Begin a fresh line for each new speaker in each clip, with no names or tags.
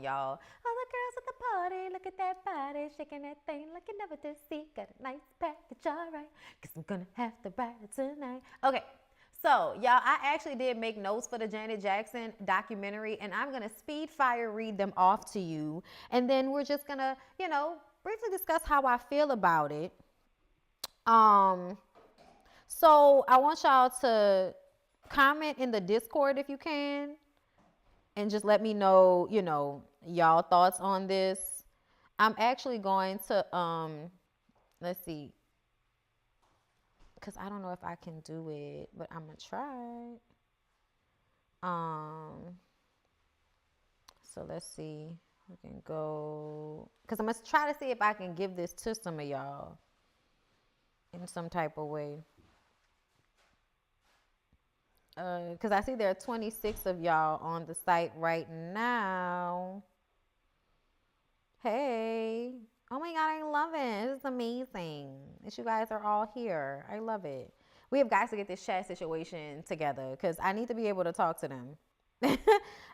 Y'all, all the girls at the party, look at that body, shaking that thing like you never did see. Got a nice package, alright, cause I'm gonna have to ride it tonight. Okay, so y'all, I actually did make notes for the Janet Jackson documentary, and I'm gonna speed fire read them off to you, and then we're just gonna, briefly discuss how I feel about it. So I want y'all to comment in the Discord if you can, and just let me know, y'all thoughts on this. I'm actually going to, let's see, because I don't know if I can do it, but I'm gonna try. So let's see, we can go, because I'm gonna try to see if I can give this to some of y'all in some type of way. Because I see there are 26 of y'all on the site right now. Hey. Oh my God, I love it. This is amazing that you guys are all here. I love it. We have got to get this chat situation together because I need to be able to talk to them.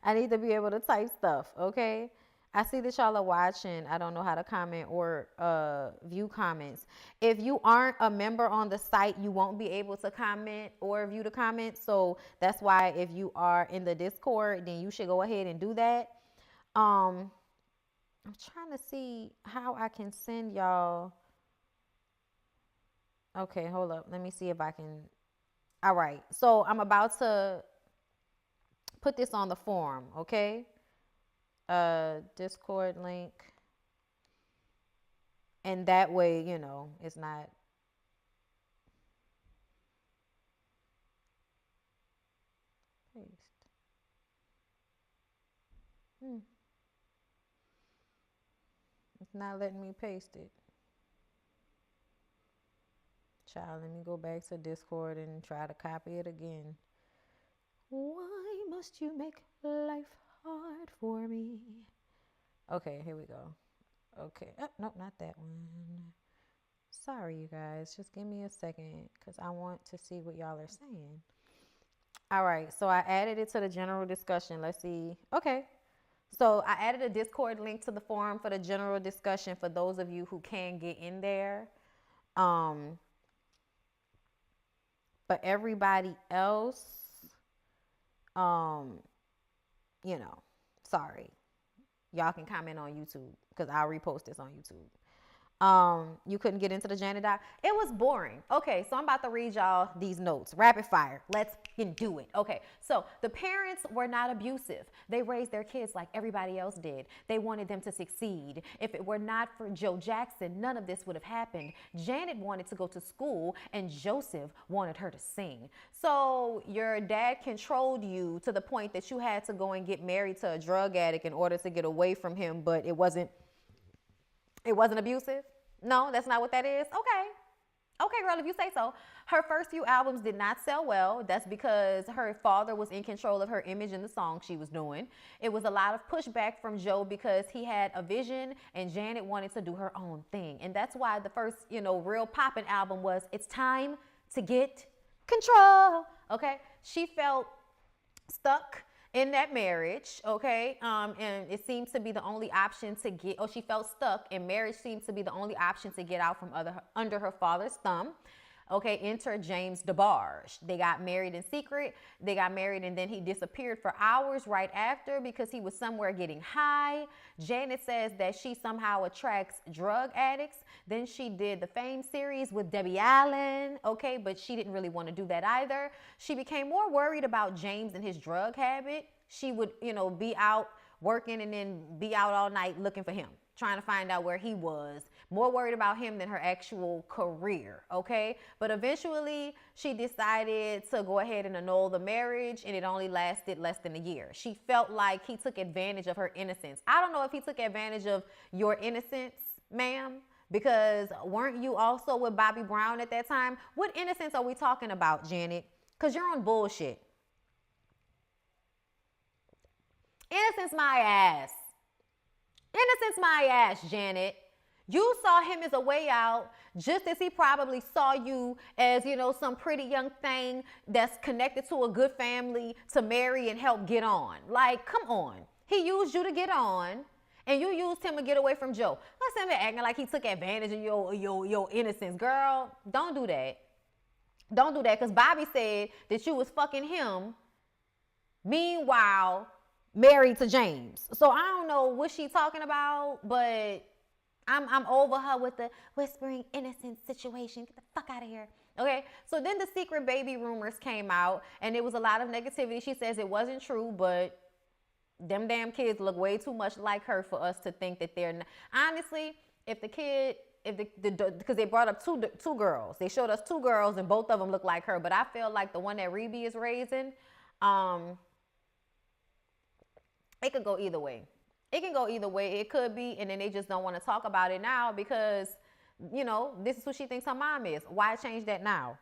I need to be able to type stuff, okay? I see that y'all are watching. I don't know how to comment or view comments. If you aren't a member on the site, you won't be able to comment or view the comments. So that's why if you are in the Discord, then you should go ahead and do that. I'm trying to see how I can send y'all. Okay, hold up. Let me see if I can. All right. So I'm about to put this on the forum, okay? Discord link, and that way it's not paste. It's not letting me paste it. Child, let me go back to Discord and try to copy it again. Why must you make life hard for me? Okay, here we go. Okay. Oh, nope, not that one. Sorry, you guys. Just give me a second because I want to see what y'all are saying. All right. So I added it to the general discussion. Let's see. Okay. So I added a Discord link to the forum for the general discussion for those of you who can get in there. But everybody else, sorry. Y'all can comment on YouTube because I'll repost this on YouTube. You couldn't get into the Janet doc. It was boring. Okay, so I'm about to read y'all these notes. Rapid fire. Let's do it. Okay, so the parents were not abusive. They raised their kids like everybody else did. They wanted them to succeed. If it were not for Joe Jackson, none of this would have happened. Janet wanted to go to school and Joseph wanted her to sing. So your dad controlled you to the point that you had to go and get married to a drug addict in order to get away from him, but it wasn't abusive? No, that's not what that is? Okay, girl, if you say so. Her first few albums did not sell well. That's because her father was in control of her image and the song she was doing. It was a lot of pushback from Joe because he had a vision and Janet wanted to do her own thing. And that's why the first, real poppin' album was It's Time to Get Control. Okay? She felt stuck in that marriage, okay? And it seems to be the only option to get, she felt stuck, and marriage seems to be the only option to get out from under her father's thumb. Okay, enter James DeBarge. They got married in secret. They got married and then he disappeared for hours right after because he was somewhere getting high. Janet says that she somehow attracts drug addicts. Then she did the Fame series with Debbie Allen, okay, but she didn't really want to do that either. She became more worried about James and his drug habit. She would, be out working and then be out all night looking for him, trying to find out where he was. More worried about him than her actual career, okay? But eventually, she decided to go ahead and annul the marriage, and it only lasted less than a year. She felt like he took advantage of her innocence. I don't know if he took advantage of your innocence, ma'am, because weren't you also with Bobby Brown at that time? What innocence are we talking about, Janet? Because you're on bullshit. Innocence my ass. Innocence my ass, Janet. You saw him as a way out, just as he probably saw you as, some pretty young thing that's connected to a good family to marry and help get on. Like, come on. He used you to get on, and you used him to get away from Joe. Let's him acting like he took advantage of your innocence. Girl, don't do that. Don't do that, because Bobby said that you was fucking him, meanwhile married to James. So I don't know what she talking about, but I'm over her with the whispering innocence situation. Get the fuck out of here. Okay, so then the secret baby rumors came out, and there was a lot of negativity. She says it wasn't true, but them damn kids look way too much like her for us to think that they're not. Honestly, if the kid, because they brought up two girls. They showed us two girls, and both of them look like her. But I feel like the one that Reby is raising, it could go either way. It can go either way. It could be, and then they just don't want to talk about it now because, you know, this is what she thinks her mom is. Why change that now?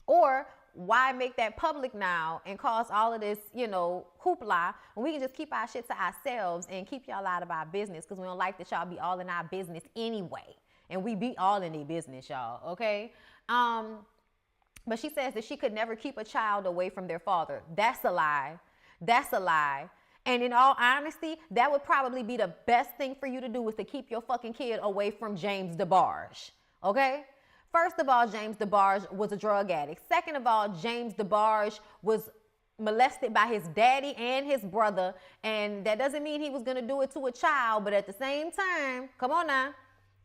Or why make that public now and cause all of this, you know, hoopla when we can just keep our shit to ourselves and keep y'all out of our business, because we don't like that y'all be all in our business anyway. And we be all in their business, y'all, okay? But she says that she could never keep a child away from their father. That's a lie. That's a lie. And in all honesty, that would probably be the best thing for you to do, is to keep your fucking kid away from James DeBarge, okay? First of all, James DeBarge was a drug addict. Second of all, James DeBarge was molested by his daddy and his brother, and that doesn't mean he was gonna do it to a child, but at the same time, come on now,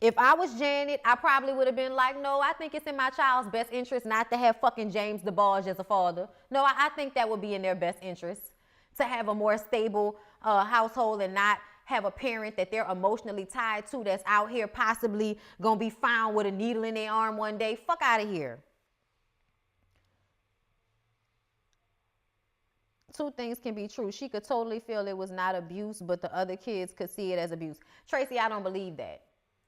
if I was Janet, I probably would have been like, no, I think it's in my child's best interest not to have fucking James DeBarge as a father. No, I think that would be in their best interest, to have a more stable household and not have a parent that they're emotionally tied to that's out here possibly gonna be found with a needle in their arm one day. Fuck out of here. Two things can be true. She could totally feel it was not abuse, but the other kids could see it as abuse. Tracy, I don't believe that.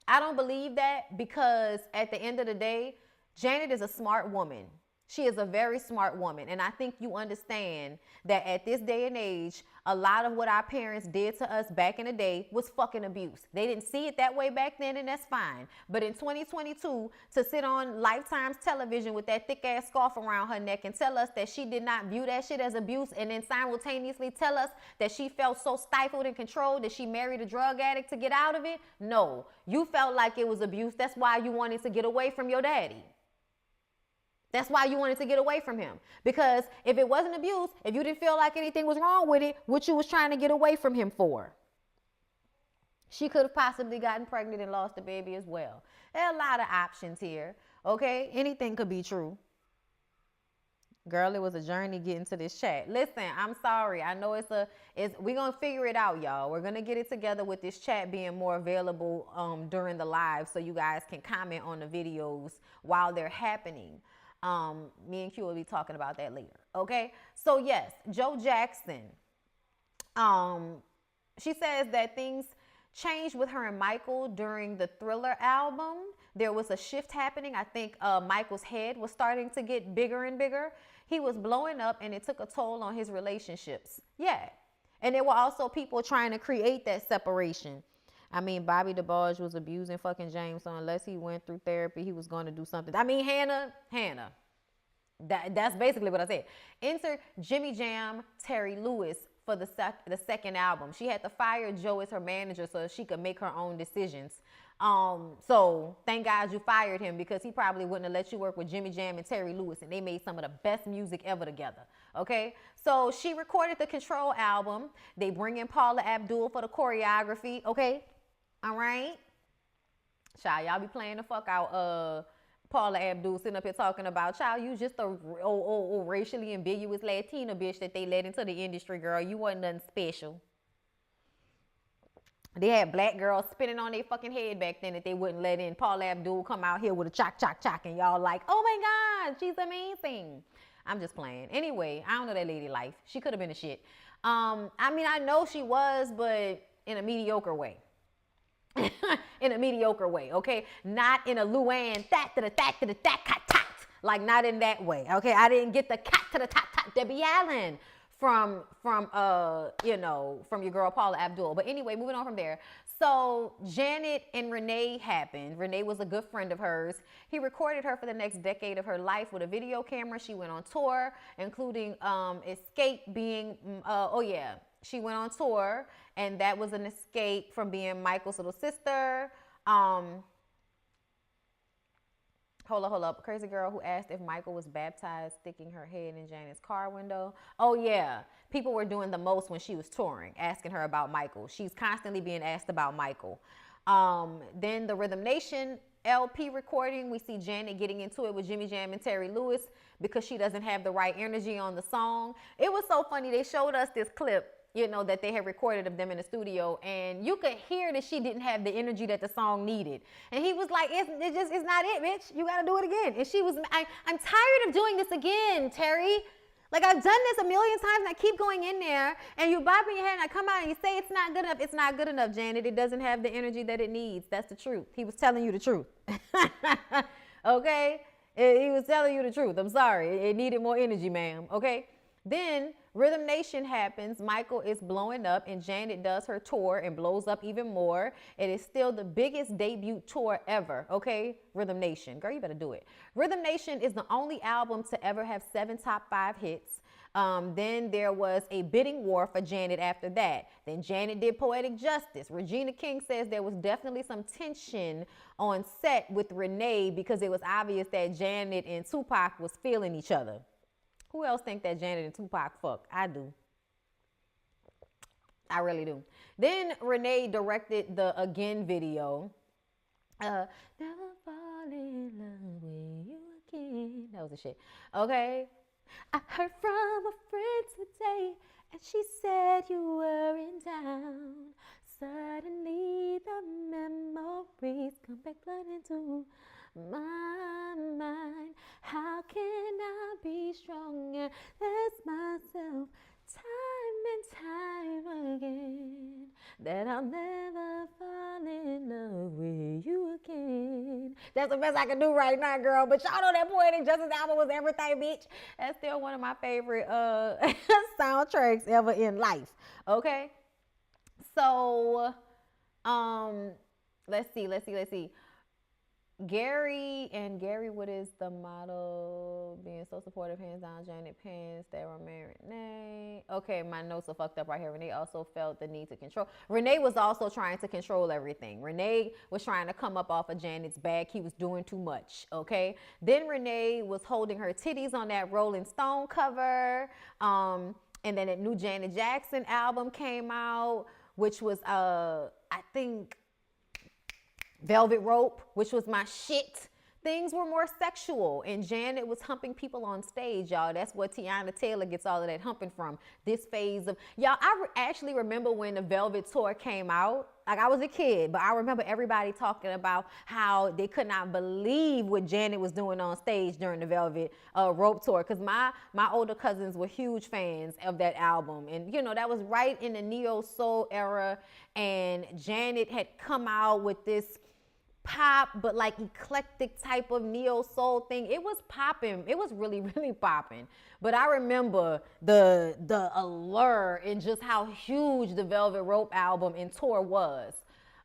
I don't believe that, because at the end of the day, Janet is a smart woman. She is a very smart woman. And I think you understand that at this day and age, a lot of what our parents did to us back in the day was fucking abuse. They didn't see it that way back then, and that's fine. But in 2022, to sit on Lifetime's television with that thick ass scarf around her neck and tell us that she did not view that shit as abuse, and then simultaneously tell us that she felt so stifled and controlled that she married a drug addict to get out of it. No, you felt like it was abuse. That's why you wanted to get away from your daddy. That's why you wanted to get away from him. Because if it wasn't abuse, if you didn't feel like anything was wrong with it, what you was trying to get away from him for? She could have possibly gotten pregnant and lost the baby as well. There are a lot of options here, okay? Anything could be true. Girl, it was a journey getting to this chat. Listen, I'm sorry. I know we're going to figure it out, y'all. We're going to get it together with this chat being more available during the live, so you guys can comment on the videos while they're happening. Me and Q will be talking about that later. Okay. So yes, Joe Jackson. She says that things changed with her and Michael during the Thriller album. There was a shift happening. I think Michael's head was starting to get bigger and bigger. He was blowing up, and it took a toll on his relationships. Yeah. And there were also people trying to create that separation. I mean, Bobby DeBarge was abusing fucking James, so unless he went through therapy, he was going to do something. I mean, Hannah. That's basically what I said. Enter Jimmy Jam, Terry Lewis for the second album. She had to fire Joe as her manager so she could make her own decisions. So thank God you fired him, because he probably wouldn't have let you work with Jimmy Jam and Terry Lewis, and they made some of the best music ever together. Okay, so she recorded the Control album. They bring in Paula Abdul for the choreography. Okay. All right. Child, y'all be playing the fuck out Paula Abdul sitting up here talking about, child, you just a racially ambiguous Latina bitch that they let into the industry, girl. You wasn't nothing special. They had black girls spinning on their fucking head back then that they wouldn't let in. Paula Abdul come out here with a chock, and y'all like, oh my God, she's amazing. I'm just playing. Anyway, I don't know that lady life. She could have been a shit. I mean, I know she was, but in a mediocre way. In a mediocre way, okay? Not in a Luann, like not in that way, okay? I didn't get the cat to the top, Debbie Allen from your girl Paula Abdul. But anyway, moving on from there. So Janet and Renee happened. Renee was a good friend of hers. He recorded her for the next decade of her life with a video camera. She went on tour, including Escape being, she went on tour, and that was an escape from being Michael's little sister. Hold up. Crazy girl who asked if Michael was baptized, sticking her head in Janet's car window. Oh, yeah. People were doing the most when she was touring, asking her about Michael. She's constantly being asked about Michael. Then the Rhythm Nation LP recording, we see Janet getting into it with Jimmy Jam and Terry Lewis because she doesn't have the right energy on the song. It was so funny. They showed us this clip, you know, that they had recorded of them in the studio, and you could hear that she didn't have the energy that the song needed. And he was like, it's not it, bitch. You got to do it again. And she was, I'm tired of doing this again, Terry. Like, I've done this a million times, and I keep going in there, and you bob in your head, and I come out, and you say it's not good enough. It's not good enough, Janet. It doesn't have the energy that it needs. That's the truth. He was telling you the truth. Okay? He was telling you the truth. I'm sorry. It needed more energy, ma'am. Okay? Then Rhythm Nation happens. Michael is blowing up, and Janet does her tour and blows up even more. It is still the biggest debut tour ever, okay? Rhythm Nation. Girl, you better do it. Rhythm Nation is the only album to ever have 7 top 5 hits. Then there was a bidding war for Janet after that. Then Janet did Poetic Justice. Regina King says there was definitely some tension on set with Renee because it was obvious that Janet and Tupac was feeling each other. Who else think that Janet and Tupac fuck? I do. I really do. Then Renee directed the Again video. Never fall in love with you again. That was the shit. Okay. I heard from a friend today, and she said you were in town. Suddenly the memories come back flooding into my mind. How can I be strong and test myself time and time again that I'll never fall in love with you again? That's the best I can do right now, girl. But y'all know that Poetic Justice album was everything, bitch. That's still one of my favorite soundtracks ever in life. Okay, so let's see. Gary, what is the motto? Being so supportive, hands down, Janet Pence, they were married. Renee. Okay, my notes are fucked up right here. Renee also felt the need to control. Renee was also trying to control everything. Renee was trying to come up off of Janet's back. He was doing too much, okay? Then Renee was holding her titties on that Rolling Stone cover. And then a new Janet Jackson album came out, which was, I think, Velvet Rope, which was my shit. Things were more sexual, and Janet was humping people on stage, y'all. That's what Tiana Taylor gets all of that humping from. This phase of, y'all, I actually remember when the Velvet tour came out. Like, I was a kid, but I remember everybody talking about how they could not believe what Janet was doing on stage during the Velvet Rope tour, because my older cousins were huge fans of that album. And, you know, that was right in the neo-soul era, and Janet had come out with this pop but like eclectic type of neo soul thing. It was popping. It was really, really popping. But I remember the allure and just how huge the Velvet Rope album and tour was.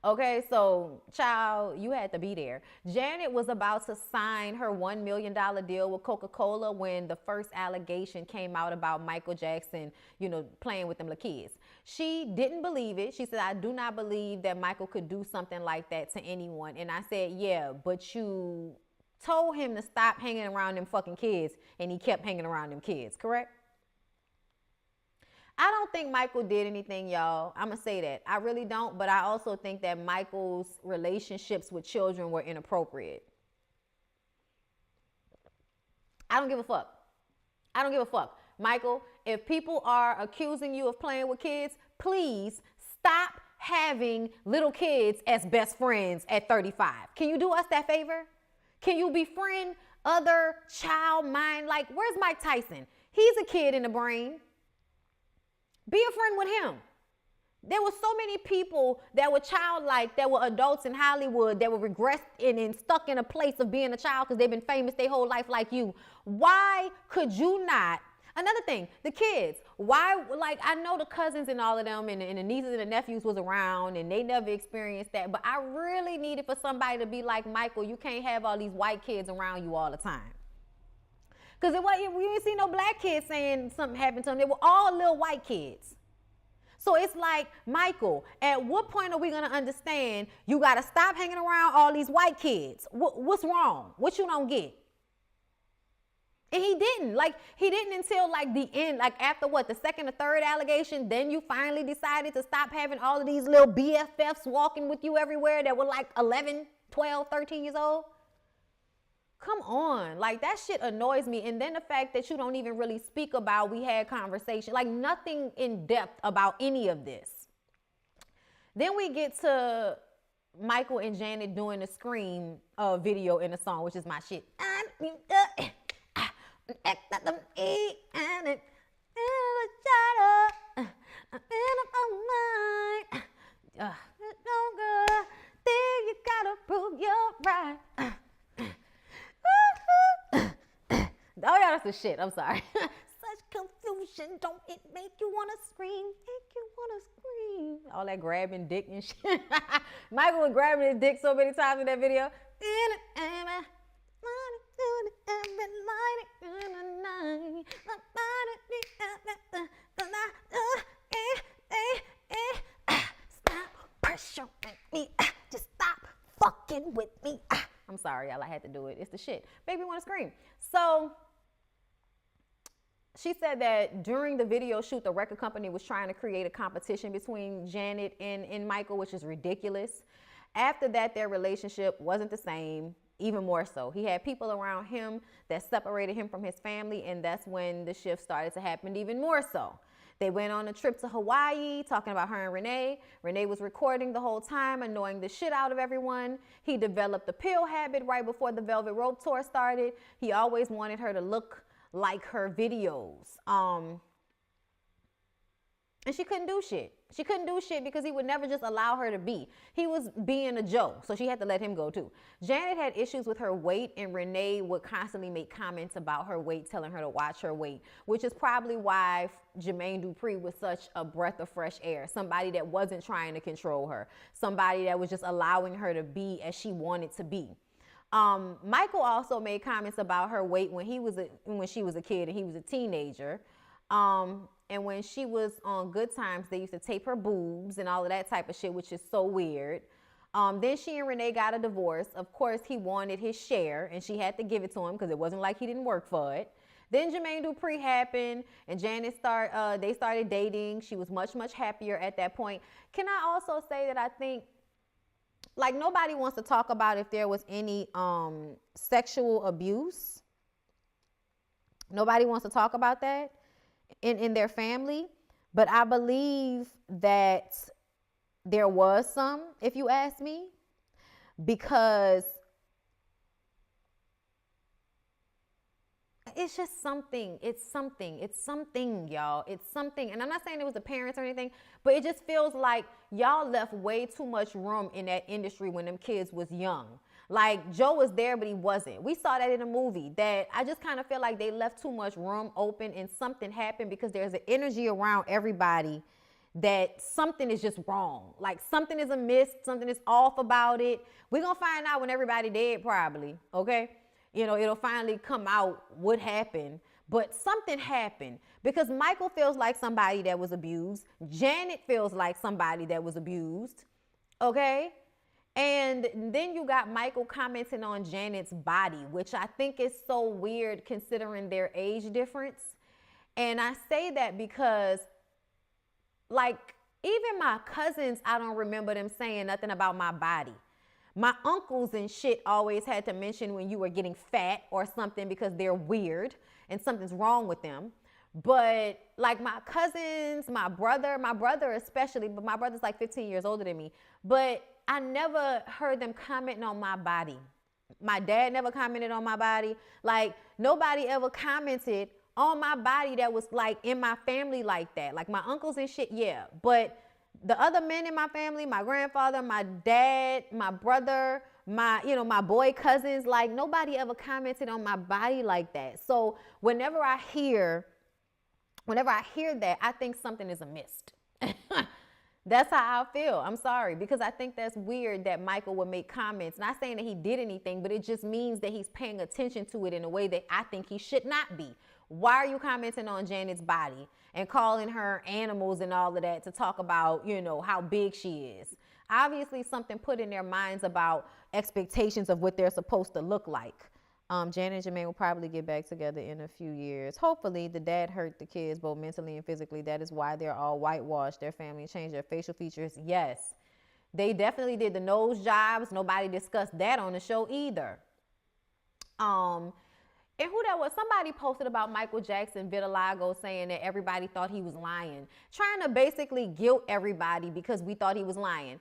Okay, so child, you had to be there. Janet was about to sign her $1 million deal with Coca-Cola when the first allegation came out about Michael Jackson, you know, playing with them little kids. She didn't believe it. She said, I do not believe that Michael could do something like that to anyone. And I said, yeah, but you told him to stop hanging around them fucking kids, and he kept hanging around them kids, correct? I don't think Michael did anything, y'all. I'm going to say that. I really don't, but I also think that Michael's relationships with children were inappropriate. I don't give a fuck. I don't give a fuck. Michael, if people are accusing you of playing with kids, please stop having little kids as best friends at 35. Can you do us that favor? Can you befriend other child mind? Like, where's Mike Tyson? He's a kid in the brain. Be a friend with him. There were so many people that were childlike, that were adults in Hollywood, that were regressed and stuck in a place of being a child because they've been famous their whole life like you. Why could you not? Another thing, the kids. Why, like, I know the cousins and all of them and the nieces and the nephews was around and they never experienced that, but I really needed for somebody to be like, Michael, you can't have all these white kids around you all the time. Because we didn't see no black kids saying something happened to them. They were all little white kids. So it's like, Michael, at what point are we going to understand you got to stop hanging around all these white kids? What's wrong? What you don't get? And he didn't until like the end, like after what, the second or third allegation, then you finally decided to stop having all of these little BFFs walking with you everywhere that were like 11, 12, 13 years old. Come on, like that shit annoys me. And then the fact that you don't even really speak about, we had conversation, like nothing in depth about any of this. Then we get to Michael and Janet doing the Scream video in the song, which is my shit. You gotta prove you're right. Oh yeah, that's the shit. I'm sorry. Such confusion, don't it make you wanna scream? Make you wanna scream? All that grabbing dick and shit. Michael was grabbing his dick so many times in that video. Stop pressuring me. Just stop fucking with me. I'm sorry, y'all. I had to do it. It's the shit. Baby wanna scream. So she said that during the video shoot, the record company was trying to create a competition between Janet and Michael, which is ridiculous. After that, their relationship wasn't the same, even more so. He had people around him that separated him from his family, and that's when the shift started to happen even more so. They went on a trip to Hawaii, talking about her and Renee. Renee was recording the whole time, annoying the shit out of everyone. He developed the pill habit right before the Velvet Rope tour started. He always wanted her to look like her videos. And she couldn't do shit. She couldn't do shit because he would never just allow her to be. He was being a Joe, so she had to let him go too. Janet had issues with her weight, and Renee would constantly make comments about her weight, telling her to watch her weight, which is probably why Jermaine Dupri was such a breath of fresh air. Somebody that wasn't trying to control her. Somebody that was just allowing her to be as she wanted to be. Michael also made comments about her weight when she was a kid and he was a teenager. And when she was on Good Times, they used to tape her boobs and all of that type of shit, which is so weird. Then she and Renee got a divorce. Of course, he wanted his share, and she had to give it to him because it wasn't like he didn't work for it. Then Jermaine Dupri happened, and Janet they started dating. She was much, much happier at that point. Can I also say that I think, like, nobody wants to talk about if there was any sexual abuse. Nobody wants to talk about that in their family. But I believe that there was some, if you ask me, because it's just something. It's something, y'all. It's something. And I'm not saying it was the parents or anything, but it just feels like y'all left way too much room in that industry when them kids was young. Like, Joe was there, but he wasn't. We saw that in a movie that I just kind of feel like they left too much room open, and something happened because there's an energy around everybody that something is just wrong. Like, something is amiss, something is off about it. We're going to find out when everybody dead probably, okay? You know, it'll finally come out what happened. But something happened because Michael feels like somebody that was abused. Janet feels like somebody that was abused, okay? And then you got Michael commenting on Janet's body, which I think is so weird considering their age difference. And I say that because, like, even my cousins, I don't remember them saying nothing about my body. My uncles and shit always had to mention when you were getting fat or something because they're weird and something's wrong with them. But like my cousins, my brother especially, but my brother's like 15 years older than me. But I never heard them commenting on my body. My dad never commented on my body. Like, nobody ever commented on my body that was like in my family like that. Like my uncles and shit, yeah. But the other men in my family, my grandfather, my dad, my brother, my boy cousins, like nobody ever commented on my body like that. So whenever I hear that, I think something is amiss. That's how I feel. I'm sorry, because I think that's weird that Michael would make comments. Not saying that he did anything, but it just means that he's paying attention to it in a way that I think he should not be. Why are you commenting on Janet's body and calling her animals and all of that to talk about, you know, how big she is? Obviously, something put in their minds about expectations of what they're supposed to look like. Janet and Jermaine will probably get back together in a few years. Hopefully, the dad hurt the kids both mentally and physically. That is why they're all whitewashed. Their family changed their facial features. Yes, they definitely did the nose jobs. Nobody discussed that on the show either. And who that was? Somebody posted about Michael Jackson vitiligo, saying that everybody thought he was lying, trying to basically guilt everybody because we thought he was lying.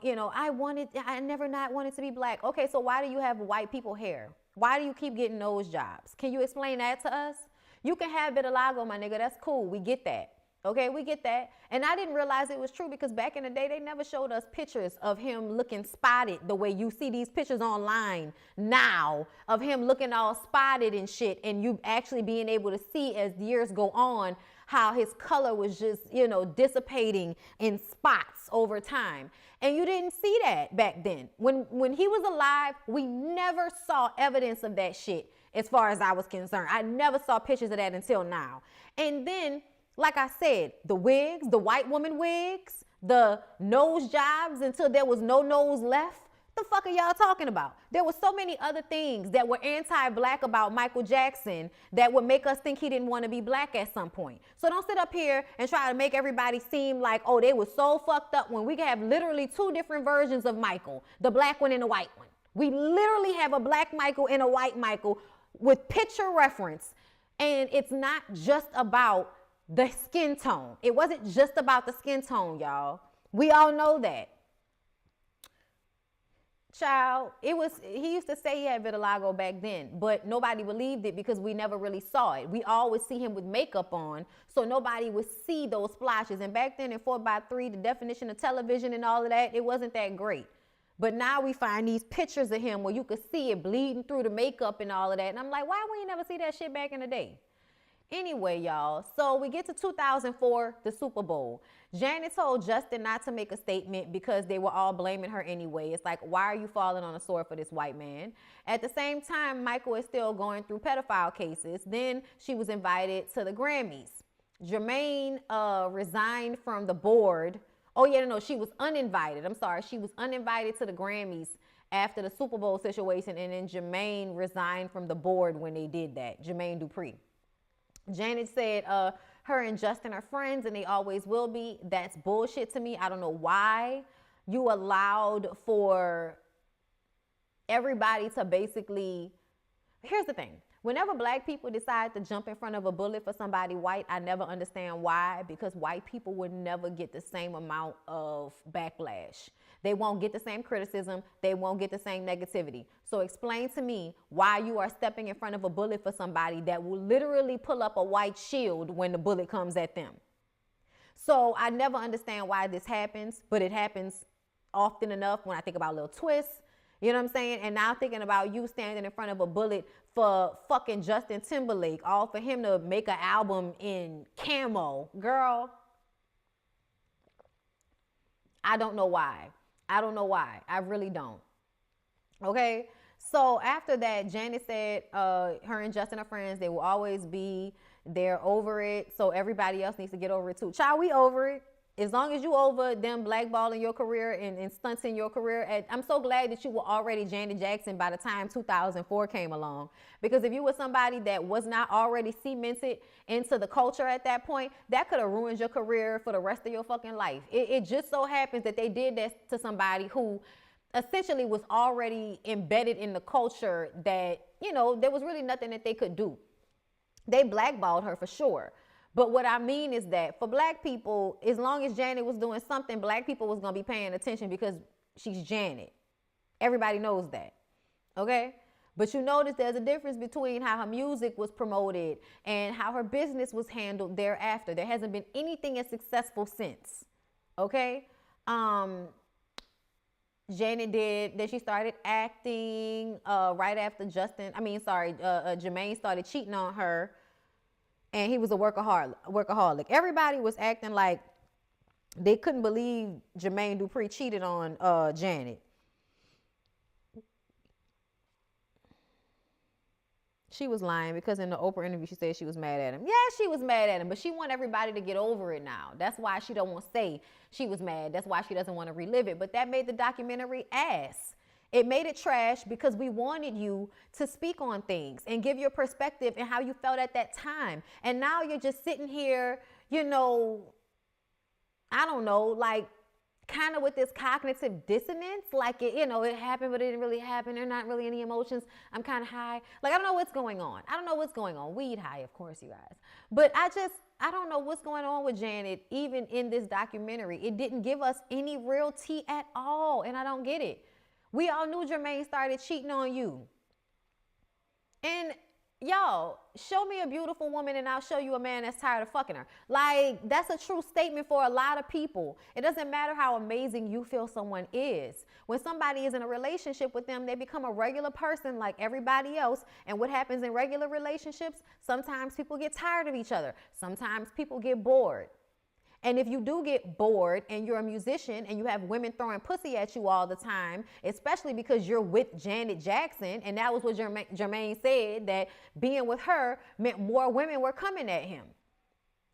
You know, I never not wanted to be black. Okay, so why do you have white people hair? Why do you keep getting nose jobs? Can you explain that to us? You can have vitiligo, my nigga. That's cool. We get that. Okay, we get that. And I didn't realize it was true because back in the day, they never showed us pictures of him looking spotted the way you see these pictures online now of him looking all spotted and shit. And you actually being able to see as years go on how his color was just, you know, dissipating in spots over time. And you didn't see that back then. When he was alive, we never saw evidence of that shit as far as I was concerned. I never saw pictures of that until now. And then, like I said, the wigs, the white woman wigs, the nose jobs until there was no nose left. The fuck are y'all talking about? There were so many other things that were anti-black about Michael Jackson that would make us think he didn't want to be black at some point. So don't sit up here and try to make everybody seem like, oh, they were so fucked up when we have literally two different versions of Michael, the black one and the white one. We literally have a black Michael and a white Michael with picture reference. And it's not just about the skin tone. It wasn't just about the skin tone, y'all. We all know that. Child, he used to say he had vitiligo back then, but nobody believed it because we never really saw it. We always see him with makeup on, so nobody would see those splashes. And back then in 4x3, the definition of television and all of that, it wasn't that great. But now we find these pictures of him where you could see it bleeding through the makeup and all of that. And I'm like, why would you never see that shit back in the day? Anyway, y'all, so we get to 2004, the Super Bowl. Janet told Justin not to make a statement because they were all blaming her anyway. It's like, why are you falling on a sword for this white man? At the same time, Michael is still going through pedophile cases. Then she was invited to the Grammys. Jermaine resigned from the board. Oh, yeah, no, she was uninvited. I'm sorry. She was uninvited to the Grammys after the Super Bowl situation, and then Jermaine resigned from the board when they did that, Jermaine Dupri. Janet said her and Justin are friends and they always will be. That's bullshit to me. I don't know why you allowed for everybody to basically, here's the thing. Whenever black people decide to jump in front of a bullet for somebody white, I never understand why, because white people would never get the same amount of backlash. They won't get the same criticism. They won't get the same negativity. So explain to me why you are stepping in front of a bullet for somebody that will literally pull up a white shield when the bullet comes at them. So I never understand why this happens, but it happens often enough when I think about Lil Twist. You know what I'm saying? And now thinking about you standing in front of a bullet for fucking Justin Timberlake, all for him to make an album in camo. Girl, I don't know why. I don't know why. I really don't. Okay? So after that, Janet said her and Justin are friends. They will always be. They're over it. So everybody else needs to get over it too. Child, we over it. As long as you over them blackballing your career and stunting your career. I'm so glad that you were already Janet Jackson by the time 2004 came along. Because if you were somebody that was not already cemented into the culture at that point, that could have ruined your career for the rest of your fucking life. It just so happens that they did that to somebody who essentially was already embedded in the culture that, you know, there was really nothing that they could do. They blackballed her for sure. But what I mean is that for black people, as long as Janet was doing something, black people was going to be paying attention because she's Janet. Everybody knows that. Okay? But you notice there's a difference between how her music was promoted and how her business was handled thereafter. There hasn't been anything as successful since. Okay? Janet did, then she started acting right after Jermaine started cheating on her. And he was a workaholic. Everybody was acting like They couldn't believe Jermaine Dupri cheated on Janet. She was lying because in the Oprah interview, she said she was mad at him. Yeah, she was mad at him, but she want everybody to get over it now. That's why she don't want to say she was mad. That's why she doesn't want to relive it. But that made the documentary ass. It made it trash because we wanted you to speak on things and give your perspective and how you felt at that time. And now you're just sitting here, you know, I don't know, like kind of with this cognitive dissonance, like it, you know, it happened, but it didn't really happen. There are not really any emotions. I'm kind of high. Like, I don't know what's going on. I don't know what's going on. Weed high, of course, you guys. But I don't know what's going on with Janet, even in this documentary. It didn't give us any real tea at all, and I don't get it. We all knew Jermaine started cheating on you. And y'all, show me a beautiful woman and I'll show you a man that's tired of fucking her. Like, that's a true statement for a lot of people. It doesn't matter how amazing you feel someone is. When somebody is in a relationship with them, they become a regular person like everybody else. And what happens in regular relationships, sometimes people get tired of each other. Sometimes people get bored. And if you do get bored and you're a musician and you have women throwing pussy at you all the time, especially because you're with Janet Jackson, and that was what Jermaine said, that being with her meant more women were coming at him.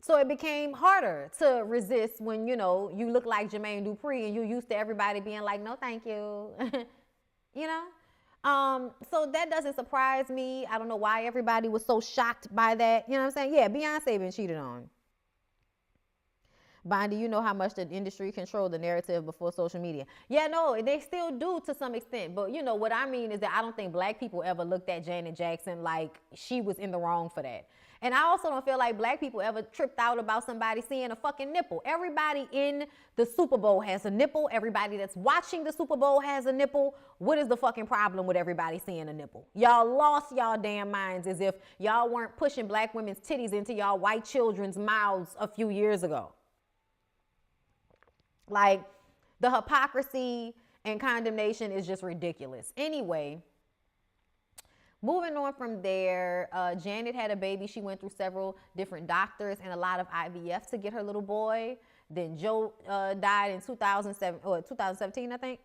So it became harder to resist when, you know, you look like Jermaine Dupri and you're used to everybody being like, no, thank you. You know? So that doesn't surprise me. I don't know why everybody was so shocked by that. You know what I'm saying? Yeah, Beyonce been cheated on. Bondy, you know how much the industry controlled the narrative before social media. Yeah, no, they still do to some extent. But, you know, what I mean is that I don't think black people ever looked at Janet Jackson like she was in the wrong for that. And I also don't feel like black people ever tripped out about somebody seeing a fucking nipple. Everybody in the Super Bowl has a nipple. Everybody that's watching the Super Bowl has a nipple. What is the fucking problem with everybody seeing a nipple? Y'all lost y'all damn minds as if y'all weren't pushing black women's titties into y'all white children's mouths a few years ago. Like, the hypocrisy and condemnation is just ridiculous. Anyway, moving on from there, Janet had a baby. She went through several different doctors and a lot of IVF to get her little boy. Then Joe died in 2017, I think.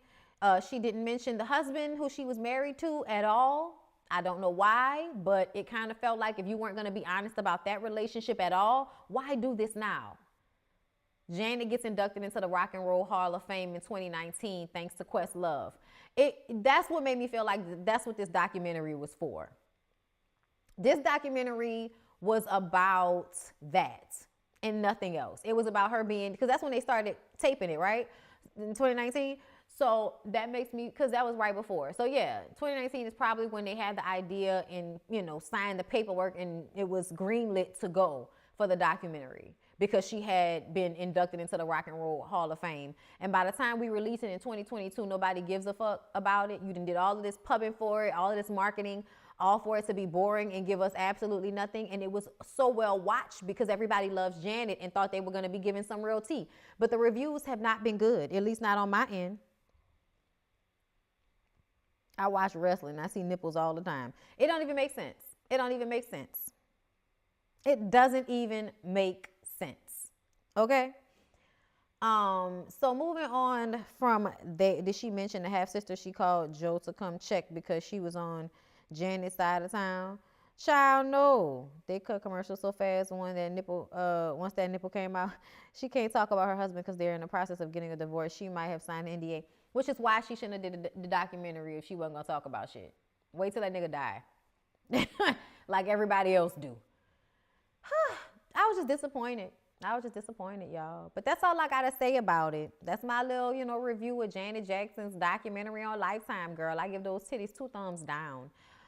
She didn't mention the husband who she was married to at all. I don't know why, but it kind of felt like if you weren't going to be honest about that relationship at all, why do this now? Janet gets inducted into the Rock and Roll Hall of Fame in 2019 thanks to Questlove. That's what made me feel like that's what this documentary was for. This documentary was about that and nothing else. It was about her being, because that's when they started taping it, right? In 2019. So that makes me, because that was right before. So yeah, 2019 is probably when they had the idea and, you know, signed the paperwork and it was greenlit to go for the documentary, because she had been inducted into the Rock and Roll Hall of Fame. And by the time we release it in 2022, nobody gives a fuck about it. You done did all of this pubbing for it, all of this marketing, all for it to be boring and give us absolutely nothing. And it was so well watched because everybody loves Janet and thought they were gonna be giving some real tea. But the reviews have not been good, at least not on my end. I watch wrestling, I see nipples all the time. It don't even make sense. It don't even make sense. It doesn't even make sense. Okay? So moving on from that, did she mention the half-sister she called Joe to come check because she was on Janet's side of town? Child, no. They cut commercials so fast once that nipple came out. She can't talk about her husband because they're in the process of getting a divorce. She might have signed an NDA, which is why she shouldn't have did the documentary if she wasn't going to talk about shit. Wait till that nigga die. Like everybody else do. I was just disappointed. Y'all. But that's all I got to say about it. That's my little, you know, review of Janet Jackson's documentary on Lifetime, girl. I give those titties 2 thumbs down.